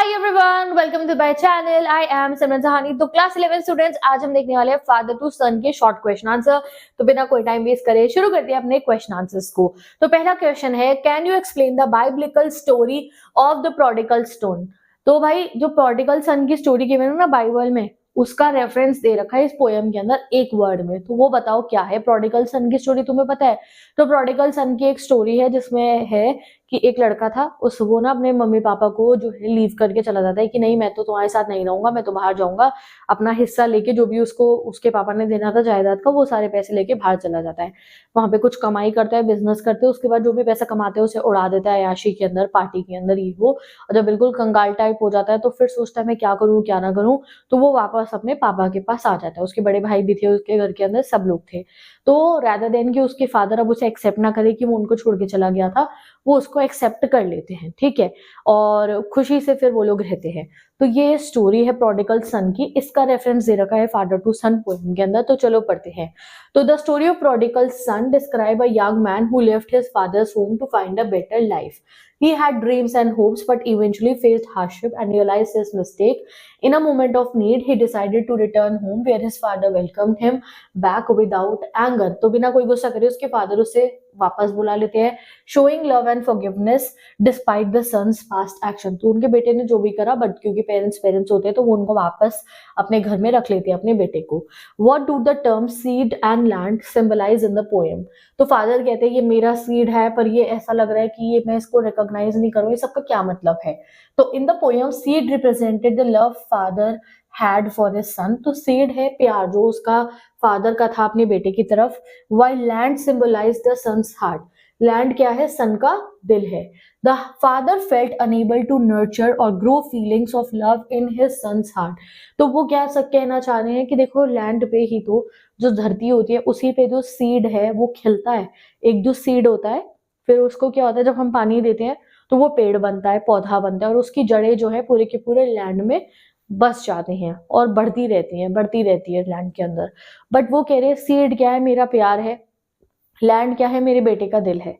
Hi everyone, welcome to my channel. I am Simran Sahani. तो class 11 students, आज हम देखने वाले हैं फादर टू सन के शॉर्ट क्वेश्चन आंसर। तो बिना कोई टाइम वेस्ट करे शुरू करते हैं अपने क्वेश्चन आंसर्स को। तो पहला क्वेश्चन है, can you explain the biblical story of the prodigal stone. तो भाई जो प्रोडिगल सन की स्टोरी गिवन है ना बाइबल में, उसका रेफरेंस दे रखा है इस पोयम के अंदर एक वर्ड में। तो वो बताओ क्या है प्रोडिगल सन की स्टोरी, तुम्हें पता है? तो प्रोडिगल सन की एक स्टोरी है जिसमें है कि एक लड़का था, उस वो ना अपने मम्मी पापा को जो है लीव करके चला जाता है कि नहीं मैं तो तुम्हारे साथ नहीं रहूंगा, मैं तो बाहर जाऊंगा। अपना हिस्सा लेके जो भी उसको उसके पापा ने देना था जायदाद का, वो सारे पैसे लेके बाहर चला जाता है। वहां पे कुछ कमाई करता है, बिजनेस करते हैं, उसके बाद जो भी पैसा कमाते हैं उसे उड़ा देता है याशी के अंदर, पार्टी के अंदर ये वो। और जब बिल्कुल कंगाल टाइप हो जाता है तो फिर सोचता है मैं क्या करूं क्या ना करूं। तो वो वापस अपने पापा के पास आ जाता है। उसके बड़े भाई भी थे, उसके घर के अंदर सब लोग थे। तो रैदर देन कि उसके फादर अब उसे एक्सेप्ट ना करे कि वो उनको छोड़ के चला गया था, वो उसको एक्सेप्ट कर लेते हैं, ठीक है। और खुशी से फिर वो लोग रहते हैं। तो ये स्टोरी है प्रोडिगल सन की। इसका रेफरेंस दे रखा है फादर टू सन पोएम के अंदर। तो चलो पढ़ते हैं। तो the story of prodigal son describe a young man who left his father's home to find a better life. He had dreams and hopes, but eventually faced hardship and realized his mistake. In a moment of need, he decided to return home, where his father welcomed him back without anger. तो बिना कोई गुस्सा करे उसके father उसे वापस बुला लेते हैं, showing love and forgiveness despite the son's past action. तो उनके बेटे ने जो भी करा, बट क्योंकि पेरेंट्स पेरेंट्स होते हैं तो वो उनको वापस अपने घर में रख लेते हैं, अपने बेटे को। What do the terms seed and land symbolize in the poem? तो फादर कहते हैं ये मेरा सीड है, पर ये ऐसा लग रहा है कि ये मैं इसको रिकॉग्नाइज नहीं करूँ, ये सबका क्या मतलब है? तो इन the poem seed represented the love father had for his son. तो सीड है प्यार जो उसका फादर का था अपने बेटे की तरफ। While land symbolise the son's heart. Land क्या है? सन का दिल है। The father felt unable to nurture और grow feelings of love in his son's heart. तो वो क्या सब कहना चाह रहे हैं कि देखो लैंड पे ही तो जो धरती होती है उसी पे जो सीड है वो खिलता है। एक जो सीड होता है, फिर उसको क्या होता है जब हम पानी देते हैं तो वो पेड़ बनता है, पौधा बनता है, और उसकी जड़ें जो है पूरे के पूरे लैंड में बस जाते हैं और बढ़ती रहती हैं, बढ़ती रहती है लैंड के अंदर। बट वो कह रहे हैं सीड क्या है? मेरा प्यार है। लैंड क्या है? मेरे बेटे का दिल है।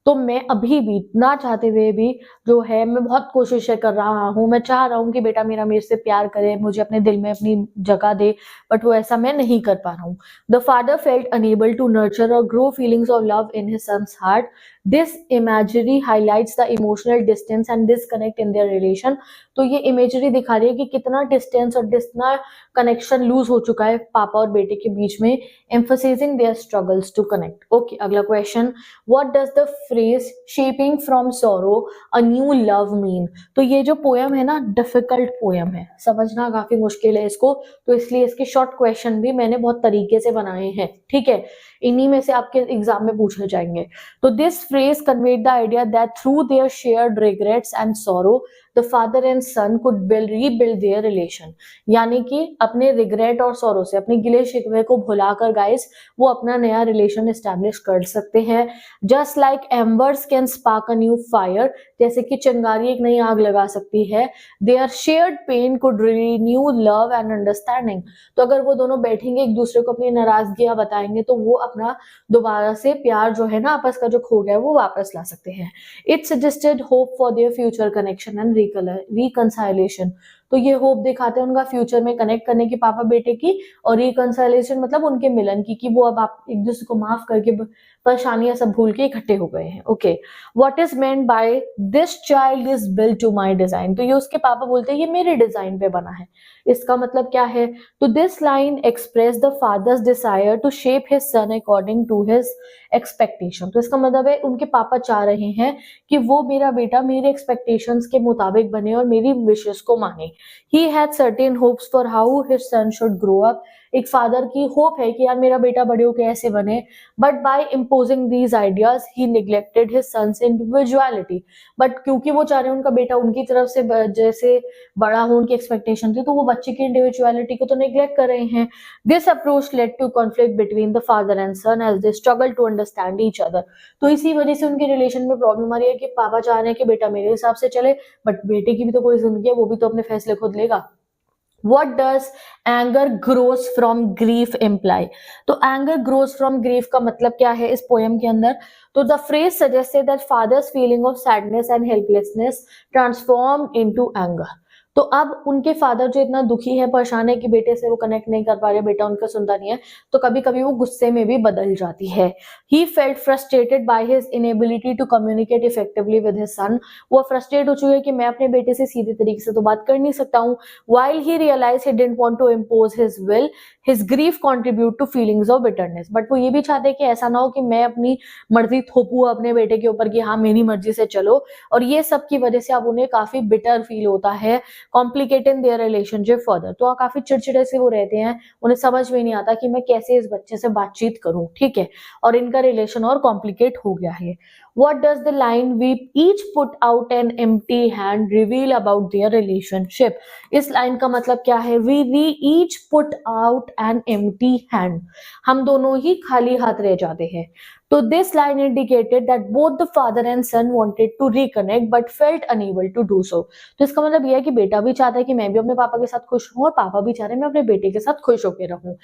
तो मैं अभी भी ना चाहते हुए भी जो है मैं बहुत कोशिशें कर रहा हूँ, मैं चाह रहा हूँ कि बेटा मेरा मेरे से प्यार करे, मुझे अपने दिल में अपनी जगह दे, बट वो ऐसा मैं नहीं कर पा रहा हूँ। The father felt unable to nurture और grow feelings of love in his son's heart. This imagery highlights the emotional distance and disconnect in their relation. तो ये इमेजरी दिखा रही है कि कितना डिस्टेंस और कितना कनेक्शन लूज हो चुका है पापा और बेटे के बीच में, emphasizing their struggles to connect. Okay, अगला question, what does the phrase shaping from sorrow a new love mean? तो ये जो पोयम है ना डिफिकल्ट पोयम है, समझना काफी मुश्किल है इसको, तो इसलिए इसके शॉर्ट क्वेश्चन भी मैंने बहुत तरीके से बनाए हैं, ठीक है। इन्हीं में से आपके एग्जाम में पूछे जाएंगे। तो this phrase conveyed the idea that through their shared regrets and sorrow the father and son could rebuild their relation. यानी कि अपने रिग्रेट और सॉरो से, अपने गिले शिकवे को भुलाकर गाइस वो अपना नया रिलेशन एस्टैब्लिश कर सकते हैं। Just like embers can spark a new fire, जैसे कि चिंगारी एक नई आग लगा सकती है। Their shared pain could renew love and understanding. तो अगर वो दोनों बैठेंगे एक दूसरे को अपनी नाराजगियां बताएंगे तो वो अपना दोबारा से प्यार जो है ना आपस का जो खो गया है वो वापस ला सकते हैं। It suggested hope for their future connection and reconciliation. तो ये होप दिखाते हैं उनका फ्यूचर में कनेक्ट करने की पापा बेटे की, और रिकंसाइलेशन मतलब उनके मिलन की, कि वो अब आप एक दूसरे को माफ करके परेशानियां सब भूल के इकट्ठे हो गए हैं। Okay, what is meant by this child is built to my design. तो ये उसके पापा बोलते हैं ये मेरे डिजाइन पे बना है। इसका मतलब क्या है? तो this line express the father's desire to shape his son according to his expectation. तो इसका मतलब है उनके पापा चाह रहे हैं कि वो मेरा बेटा मेरे एक्सपेक्टेशंस के मुताबिक बने और मेरी विशेस को माने। He had certain hopes for how his son should grow up. एक फादर की होप है कि यार मेरा बेटा बड़े होकर ऐसे बने, but by imposing these ideas he neglected his son's individuality. But क्योंकि वो चाह रहे हैं उनका बेटा उनकी तरफ से जैसे बड़ा हो, उनकी एक्सपेक्टेशन थी, तो वो बच्चे की इंडिविजुअलिटी को तो निग्लेक्ट कर रहे हैं। This approach led to conflict between the father and son as they struggle to understand each other. तो इसी वजह से उनके रिलेशन में प्रॉब्लम आ रही है कि पापा चाह रहे हैं कि बेटा मेरे हिसाब से चले, बट बेटे की भी तो कोई जिंदगी है, वो भी तो अपने फैसले खुद लेगा। What does anger grows from grief imply? तो anger grows from grief का मतलब क्या है इस पोएम के अंदर? तो the phrase suggested that father's feeling of sadness and helplessness transformed into anger. तो अब उनके फादर जो इतना दुखी है, परेशान है कि बेटे से वो कनेक्ट नहीं कर पा रहे, बेटा उनका सुनता नहीं है, तो कभी कभी वो गुस्से में भी बदल जाती है. He felt frustrated by his inability to communicate effectively with his son. वो फ्रस्ट्रेट हो चुके हैं कि मैं अपने बेटे से सीधे तरीके से तो बात कर नहीं सकता हूँ. While he realized he didn't want to impose his will, his grief contribute to feelings of bitterness. But वो ये भी चाहते हैं कि ऐसा ना हो कि मैं अपनी मर्जी थोपूं अपने बेटे के ऊपर कि हाँ मेरी मर्जी से चलो, और ये सब की वजह से अब उन्हें काफी बिटर फील होता है, कॉम्प्लिकेटिंग देयर रिलेशनशिप फर्दर. तो काफी चिड़चिड़े से वो रहते हैं, उन्हें समझ में नहीं आता कि मैं कैसे इस बच्चे से बातचीत करूं, ठीक है, और इनका रिलेशन और कॉम्प्लिकेट हो गया है. What does the line we each put out an empty hand reveal about their relationship? इस लाइन का मतलब क्या है? We each put out an empty hand. हम दोनों ही खाली हाथ रह जाते हैं. तो this line indicated that both the father and son wanted to reconnect but felt unable to do so. तो इसका मतलब यह है कि बेटा भी चाहता है कि मैं भी अपने पापा के साथ खुश हूं, और पापा भी चाह रहे हैं मैं अपने बेटे के साथ खुश होकर रहूं.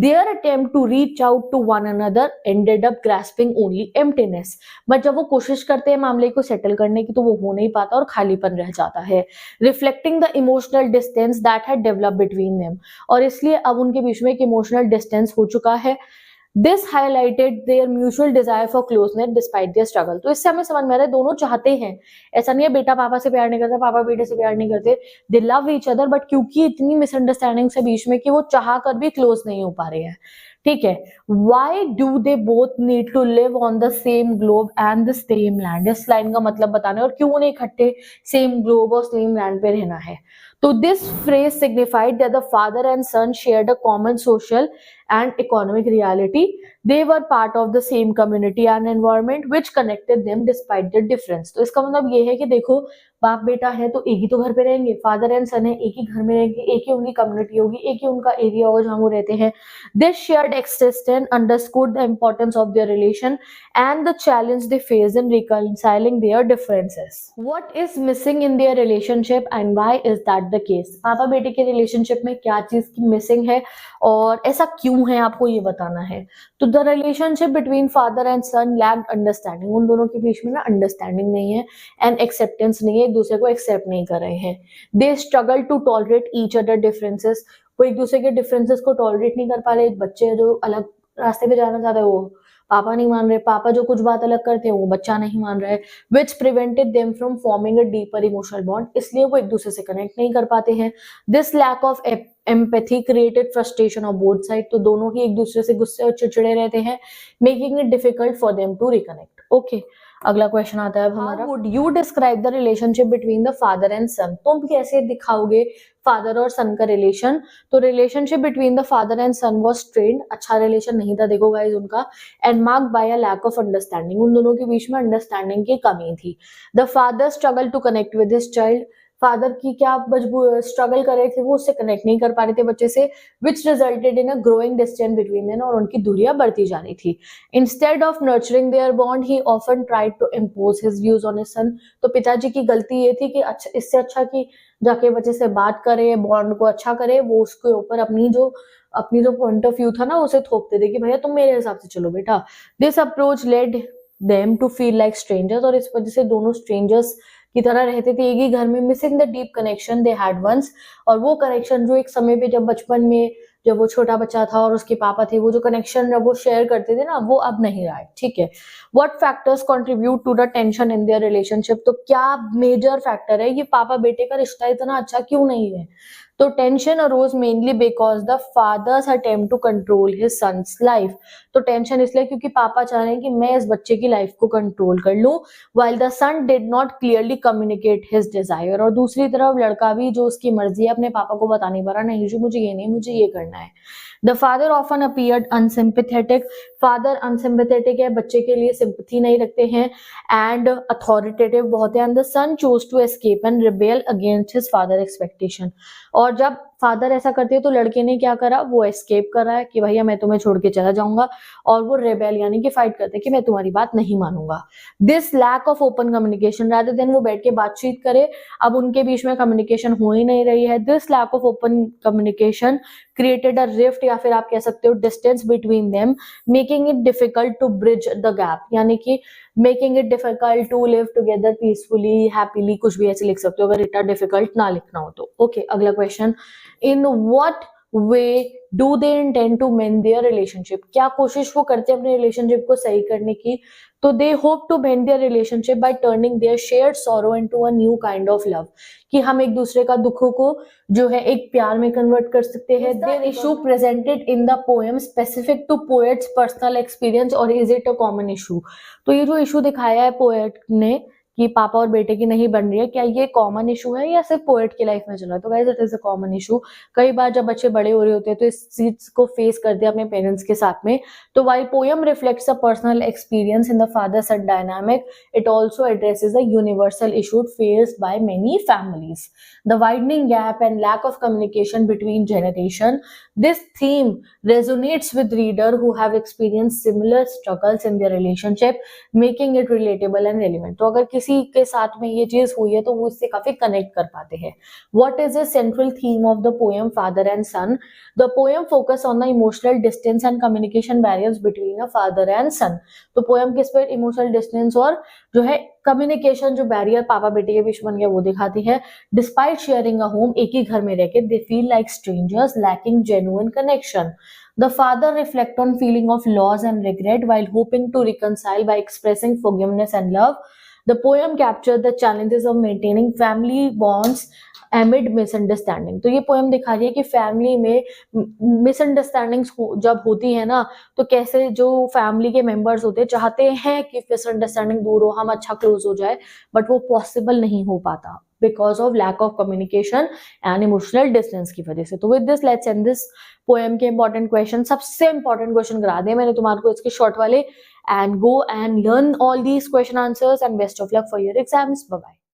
Their attempt to reach out to one another ended up grasping only emptiness. But जब वो कोशिश करते हैं मामले को सेटल करने की तो वो हो नहीं पाता और खालीपन रह जाता है. Reflecting the emotional distance that had developed between them. और इसलिए अब उनके बीच में एक इमोशनल डिस्टेंस हो चुका है. This highlighted their mutual desire for closeness despite their struggle. तो इससे हमें समझ में आ रहा है दोनों चाहते हैं, ऐसा नहीं है बेटा पापा से प्यार नहीं करता, पापा बेटे से प्यार नहीं करते, दे लव ईच अदर, बट क्योंकि इतनी मिसअंडरस्टैंडिंग है बीच में कि वो चाह कर भी क्लोज नहीं हो पा रहे हैं, ठीक है. Why do they both need to live on the same globe and the same land? इस लाइन का मतलब बताना है, और क्यों उन्हें इकट्ठे सेम ग्लोब और सेम लैंड पे रहना है. तो this phrase signified that the father and son shared a common social and economic reality. They were part of the same community and environment which connected them despite their difference. तो इसका मतलब ये है कि देखो बाप बेटा है तो एक ही तो घर पे रहेंगे, फादर एंड सन है एक ही घर में रहेंगे, एक ही उनकी कम्युनिटी होगी, एक ही उनका एरिया होगा जहां वो रहते हैं. This shared existence underscored the importance of their relation and the challenge they faced in reconciling their differences. What is missing in their relationship and why is that the case? पापा बेटे के relationship में क्या चीज की missing है और ऐसा क्यों है, आपको ये बताना है. तो the relationship between father and son lacked understanding. उन दोनों के बीच में ना अंडरस्टैंडिंग नहीं है एंड एक्सेप्टेंस नहीं है, एक दूसरे को एक्सेप्ट नहीं कर रहे हैं. They struggle to tolerate each other differences. वो एक दूसरे के डिफरेंसेस को टॉलरेट नहीं कर पा रहे. एक बच्चे जो अलग रास्ते पे जाना चाहते हैं वो पापा नहीं मान रहे, पापा जो कुछ बात अलग करते हैं वो बच्चा नहीं मान रहा है. Which prevented them from forming a deeper emotional bond. इसलिए वो एक दूसरे से कनेक्ट नहीं कर पाते हैं. This lack of empathy created frustration of both side. तो दोनों ही एक दूसरे से गुस्से और चिड़चिड़े रहते हैं, making it difficult for them to reconnect. Okay, अगला क्वेश्चन आता है हमारा. Would you describe the relationship between the father and son? तुम कैसे दिखाओगे फादर और सन का रिलेशन? तो relationship between the father and son was strained. अच्छा रिलेशन नहीं था देखो गाइस उनका. And marked by a lack of understanding. उन दोनों के बीच में अंडरस्टैंडिंग की कमी थी. The father struggle to connect with his child. Father की क्या स्ट्रगल कर रहे थे, वो उससे कनेक्ट नहीं कर पा रहे थे बच्चे से, which resulted in a growing distance between them. और उनकी दूरियां बढ़ती जा रही थी. Instead of nurturing their bond he often tried to impose his views on his son. तो पिताजी की गलती ये थी कि अच्छा इससे अच्छा कि जाके बच्चे से बात करे, बॉन्ड को अच्छा करे, वो उसके ऊपर अपनी जो पॉइंट ऑफ व्यू था ना उसे थोपते थे कि भैया तुम मेरे हिसाब से चलो बेटा. This approach led them to feel like strangers. और इस वजह से दोनों स्ट्रेंजर्स की तरह रहते थे एक ही घर में, missing the deep connection they had once. और वो कनेक्शन जो एक समय पे जब बचपन में जब वो छोटा बच्चा था और उसके पापा थे, वो जो कनेक्शन जब वो शेयर करते थे ना, वो अब नहीं रहा है, ठीक है. What factors contribute to the tension in their relationship? तो क्या मेजर फैक्टर है ये पापा बेटे का रिश्ता इतना अच्छा क्यों नहीं है? तो tension arose mainly because the father's attempt to control his son's life. तो टेंशन इसलिए क्योंकि पापा चाह रहे हैं कि मैं इस बच्चे की लाइफ को कंट्रोल कर लूं, while the son did not clearly communicate his desire. और दूसरी तरफ लड़का भी जो उसकी मर्जी है अपने पापा को बता नहीं पा रहा, नहीं जी मुझे ये नहीं, मुझे ये करना है. The father often appeared unsympathetic. Father unsympathetic है, बच्चे के लिए सिंपैथी नहीं रखते हैं, एंड अथॉरिटेटिव बहुत है. And the son chose to escape and rebel against his father expectation. और जब फादर ऐसा करते हैं तो लड़के ने क्या करा, वो एस्केप कर रहा है कि भैया मैं तुम्हें छोड़ के चला जाऊंगा, और वो रेबेल यानी कि फाइट करते हैं कि मैं तुम्हारी बात नहीं मानूंगा। This lack of open communication, rather than वो बैठ के बातचीत करे, अब उनके बीच में कम्युनिकेशन हो ही नहीं रही है। This lack of open communication created a rift, या फिर आप कह सकते हो distance between them, making it difficult to bridge the gap, यानी कि making it difficult to live together peacefully happily, कुछ भी ऐसे लिख सकते हो अगर इतना डिफिकल्ट ना लिखना हो तो। ओके, अगला question, in what way do they intend to mend their relationship, क्या कोशिश वो करते हैं अपने रिलेशनशिप को सही करने की, तो they hope to mend their relationship by turning their shared sorrow into a new kind of love, कि हम एक दूसरे का दुखों को जो है एक प्यार में कन्वर्ट कर सकते हैं। Their issue presented in the poem specific to poet's personal experience और is it a common issue, तो ये जो इशू दिखाया है पोएट ने कि पापा और बेटे की नहीं बन रही है, क्या ये कॉमन इशू है या सिर्फ पोएट की लाइफ में चल रहा है, तो guys it is a common issue. कई बार जब बच्चे बड़े हो रहे होते हैं तो इस चीज को फेस करते हैं अपने पेरेंट्स के साथ में। तो while poem reflects a personal experience in the father son dynamic, it also addresses a universal issue faced by many families, the widening gap and lack of communication between generation. This theme resonates with readers who have experienced similar struggles in their relationship, making it relatable and relevant. तो अगर किसी के साथ में ये चीज हुई है तो वो इससे काफी कनेक्ट कर पाते हैं। What is the central theme of the poem Father and Son? The poem focus on the emotional distance and communication barriers between a father and son. तो poem किस पर इमोशनल डिस्टेंस और जो है कम्युनिकेशन जो बैरियर पापा बेटे के बीच बन गया वो दिखाती है। डिस्पाइट शेयरिंग अ होम, एक ही घर में रहकर they feel like strangers lacking genuine connection. The father reflect on feeling of loss and regret while hoping to reconcile by expressing forgiveness and love. The poem captured the challenges of maintaining family bonds amid misunderstanding. तो ये poem दिखा रही है कि family में misunderstandings जब होती है ना, तो कैसे जो फैमिली के मेंबर्स होते हैं चाहते हैं कि मिसअंडरस्टैंडिंग दूर हो, हम अच्छा क्लोज हो जाए, बट वो पॉसिबल नहीं हो पाता because of lack of communication and emotional distance की वजह से। तो with this let's end this poem के इंपॉर्टेंट क्वेश्चन, सबसे इंपॉर्टेंट क्वेश्चन करा दिए मैंने तुम्हारे को इसके शॉर्ट वाले, and go and learn all these question answers and best of luck for your exams. Bye bye.